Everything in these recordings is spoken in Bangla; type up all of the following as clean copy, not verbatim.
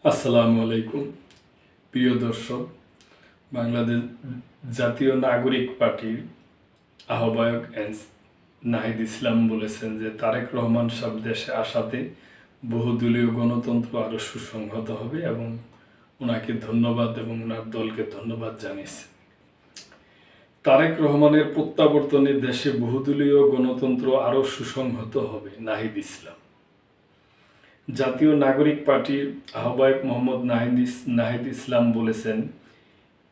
আসসালামু আলাইকুম প্রিয় দর্শক। বাংলাদেশ জাতীয় নাগরিক পার্টির আহ্বায়ক নাহিদ ইসলাম বলেছেন যে তারেক রহমান সব দেশে আসাতে বহুদলীয় গণতন্ত্র আরও সুসংহত হবে এবং ওনাকে ধন্যবাদ এবং ওনার দলকে ধন্যবাদ জানিয়েছে। তারেক রহমানের প্রত্যাবর্তনে দেশে বহুদলীয় গণতন্ত্র আরও সুসংহত হবে। নাহিদ ইসলাম জাতীয় নাগরিক পার্টির আহ্বায়ক মোহাম্মদ নাহিদ ইসলাম বলেছেন,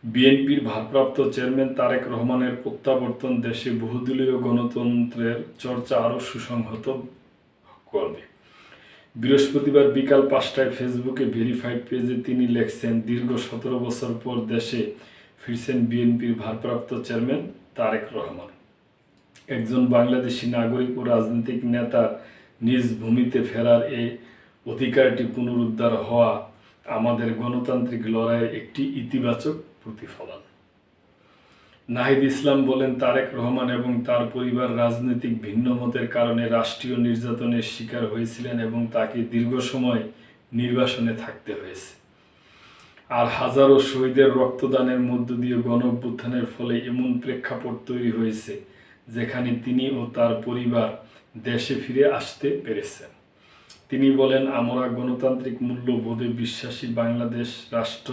বিএনপির ভারপ্রাপ্ত চেয়ারম্যান তারেক রহমানের প্রত্যাবর্তন দেশে বহুদলীয় গণতন্ত্রের চর্চা আরও সুসংহত করবে। বৃহস্পতিবার বিকাল 5টায় ফেসবুকে ভেরিফাইড পেজে তিনি লেখছেন, দীর্ঘ 17 বছর পর দেশে ফিরছেন বিএনপির ভারপ্রাপ্ত চেয়ারম্যান তারেক রহমান। একজন বাংলাদেশি নাগরিক ও রাজনৈতিক নেতা নিজ ভূমিতে ফেরার এই অধিকারটি পুনরুদ্ধার হওয়া আমাদের গণতান্ত্রিক লড়াইয়ের একটি ইতিবাচক প্রতিফলন। নাহিদ ইসলাম বলেন, তারেক রহমান এবং তার পরিবার রাজনৈতিক ভিন্নমতের কারণে রাষ্ট্রীয় নির্যাতনের শিকার হয়েছিলেন এবং তাকে দীর্ঘ সময় নির্বাসনে থাকতে হয়েছে। আর হাজারো শহীদের রক্তদানের মধ্য দিয়ে গণঅভ্যুত্থানের ফলে এমন প্রেক্ষাপট তৈরি হয়েছে যেখানে তিনি ও তার পরিবার দেশে ফিরে আসতে পেরেছেন। তিনি বলেন, আমরা গণতান্ত্রিক মূল্যবোধে বিশ্বাসী বাংলাদেশ রাষ্ট্র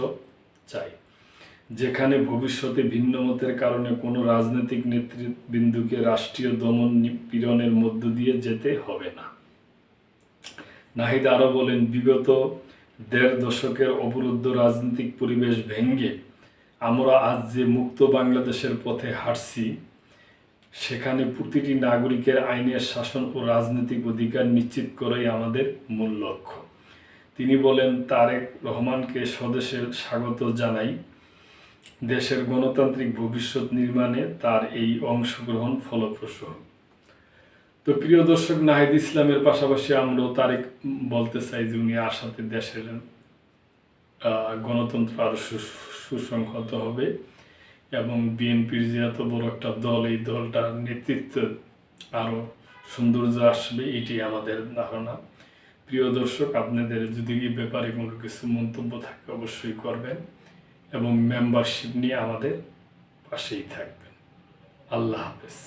চাই, যেখানে ভবিষ্যতে ভিন্নমতের কারণে কোনো রাজনৈতিক নেতৃবৃন্দকে রাষ্ট্রীয় দমন পীড়নের মধ্য দিয়ে যেতে হবে না। নাহিদ আরও বলেন, বিগত 1.5 দশকের অবরুদ্ধ রাজনৈতিক পরিবেশ ভেঙে আমরা আজ যে মুক্ত বাংলাদেশের পথে হাঁটছি, সেখানে প্রতিটি নাগরিকের আইনের শাসন ও রাজনৈতিক অধিকার নিশ্চিত করাই আমাদের মূল লক্ষ্য। তিনি বলেন, তারেক রহমানকে স্বদেশে স্বাগত জানাই। দেশের গণতান্ত্রিক ভবিষ্যৎ নির্মাণে তার এই অংশগ্রহণ ফলপ্রসূ হোক। তো প্রিয় দর্শক, নাহিদ ইসলামের পাশাপাশি আমরাও তারেক বলতে চাই যে উনি আসাতে দেশের গণতন্ত্র আরও সুসংহত হবে এবং বিএনপির যে এত বড় একটা দল, এই দলটার নেতৃত্ব আরও সৌন্দর্য আসবে, এটি আমাদের ধারণা। প্রিয় দর্শক, আপনাদের যদি এই ব্যাপারে কোনো কিছু মন্তব্য থাকে অবশ্যই করবেন এবং মেম্বারশিপ নিয়ে আমাদের পাশেই থাকবেন। আল্লাহ হাফেজ।